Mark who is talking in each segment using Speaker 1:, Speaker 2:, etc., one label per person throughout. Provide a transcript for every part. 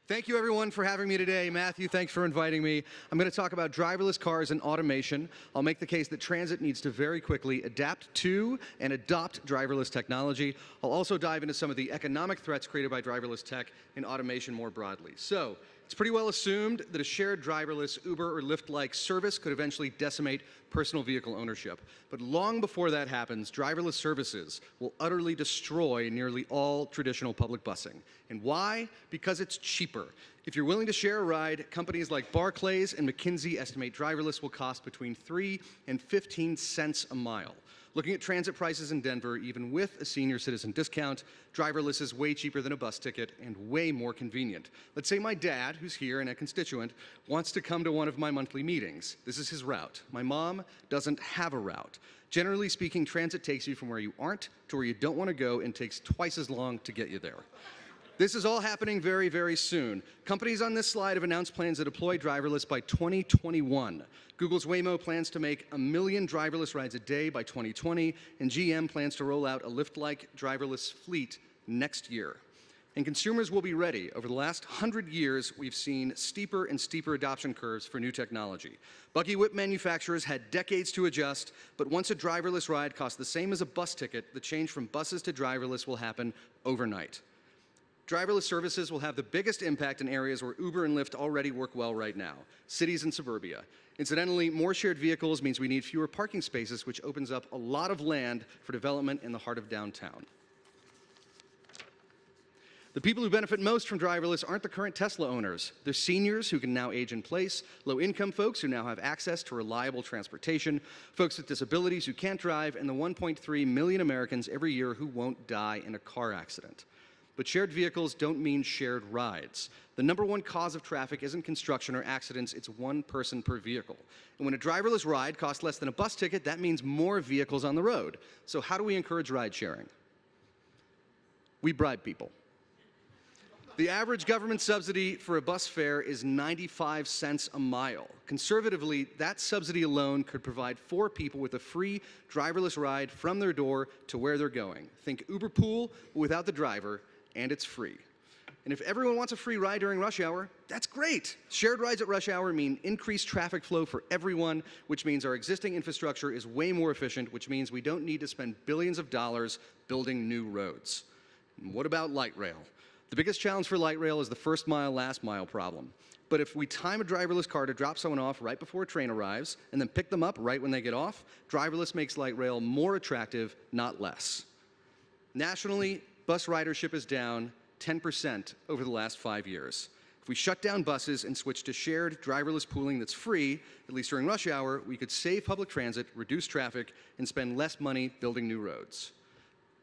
Speaker 1: Thank you, everyone, for having me today. Matthew, thanks for inviting me. I'm going to talk about driverless cars and automation. I'll make the case that transit needs to very quickly adapt to and adopt driverless technology. I'll also dive into some of the economic threats created by driverless tech and automation more broadly. So, it's pretty well assumed that a shared driverless Uber or Lyft-like service could eventually decimate personal vehicle ownership. But long before that happens, driverless services will utterly destroy nearly all traditional public busing. And why? Because it's cheaper. If you're willing to share a ride, companies like Barclays and McKinsey estimate driverless will cost between 3 and 15 cents a mile. Looking at transit prices in Denver, even with a senior citizen discount, driverless is way cheaper than a bus ticket and way more convenient. Let's say my dad, who's here and a constituent, wants to come to one of my monthly meetings. This is his route. My mom doesn't have a route. Generally speaking, transit takes you from where you aren't to where you don't want to go and takes twice as long to get you there. This is all happening very, very soon. Companies on this slide have announced plans to deploy driverless by 2021. Google's Waymo plans to make 1 million driverless rides a day by 2020, and GM plans to roll out a Lyft-like driverless fleet next year. And consumers will be ready. Over the last 100 years, we've seen steeper and steeper adoption curves for new technology. Buggy whip manufacturers had decades to adjust, but once a driverless ride costs the same as a bus ticket, the change from buses to driverless will happen overnight. Driverless services will have the biggest impact in areas where Uber and Lyft already work well right now, cities and suburbia. Incidentally, more shared vehicles means we need fewer parking spaces, which opens up a lot of land for development in the heart of downtown. The people who benefit most from driverless aren't the current Tesla owners. They're seniors who can now age in place, low-income folks who now have access to reliable transportation, folks with disabilities who can't drive, and the 1.3 million Americans every year who won't die in a car accident. But shared vehicles don't mean shared rides. The #1 cause of traffic isn't construction or accidents, it's one person per vehicle. And when a driverless ride costs less than a bus ticket, that means more vehicles on the road. So how do we encourage ride sharing? We bribe people. The average government subsidy for a bus fare is 95 cents a mile. Conservatively, that subsidy alone could provide 4 people with a free driverless ride from their door to where they're going. Think Uber Pool without the driver, and it's free. And if everyone wants a free ride during rush hour, that's great. Shared rides at rush hour mean increased traffic flow for everyone, which means our existing infrastructure is way more efficient, which means we don't need to spend billions of dollars building new roads. And what about light rail? The biggest challenge for light rail is the first mile, last mile problem. But if we time a driverless car to drop someone off right before a train arrives and then pick them up right when they get off, driverless makes light rail more attractive, not less. Nationally, bus ridership is down 10% over the last 5 years. If we shut down buses and switch to shared driverless pooling that's free, at least during rush hour, we could save public transit, reduce traffic, and spend less money building new roads.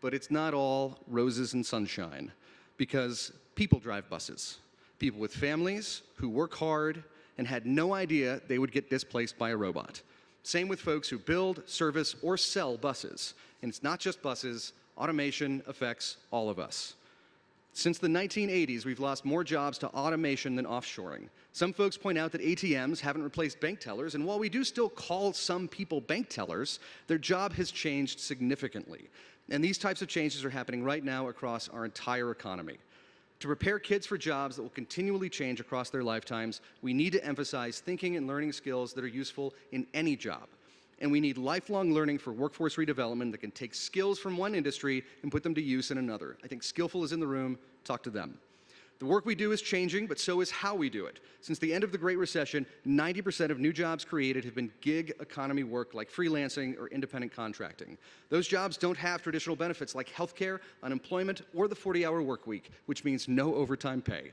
Speaker 1: But it's not all roses and sunshine, because people drive buses. People with families who work hard and had no idea they would get displaced by a robot. Same with folks who build, service, or sell buses. And it's not just buses. Automation affects all of us. Since the 1980s, we've lost more jobs to automation than offshoring. Some folks point out that ATMs haven't replaced bank tellers, and while we do still call some people bank tellers, their job has changed significantly. And these types of changes are happening right now across our entire economy. To prepare kids for jobs that will continually change across their lifetimes, we need to emphasize thinking and learning skills that are useful in any job. And we need lifelong learning for workforce redevelopment that can take skills from one industry and put them to use in another. I think Skillful is in the room. Talk to them. The work we do is changing, but so is how we do it. Since the end of the Great Recession, 90% of new jobs created have been gig economy work like freelancing or independent contracting. Those jobs don't have traditional benefits like healthcare, unemployment, or the 40-hour work week, which means no overtime pay.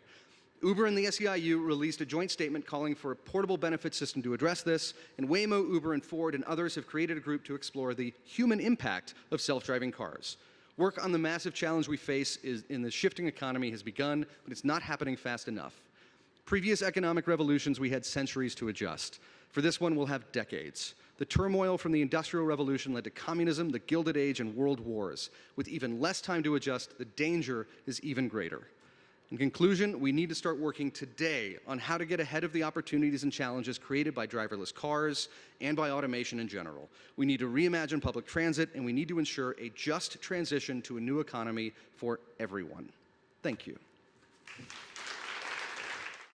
Speaker 1: Uber and the SEIU released a joint statement calling for a portable benefit system to address this, and Waymo, Uber, and Ford and others have created a group to explore the human impact of self-driving cars. Work on the massive challenge we face in the shifting economy has begun, but it's not happening fast enough. Previous economic revolutions, we had centuries to adjust. For this one, we'll have decades. The turmoil from the Industrial Revolution led to communism, the Gilded Age, and world wars. With even less time to adjust, the danger is even greater. In conclusion, we need to start working today on how to get ahead of the opportunities and challenges created by driverless cars and by automation in general. We need to reimagine public transit, and we need to ensure a just transition to a new economy for everyone. Thank you.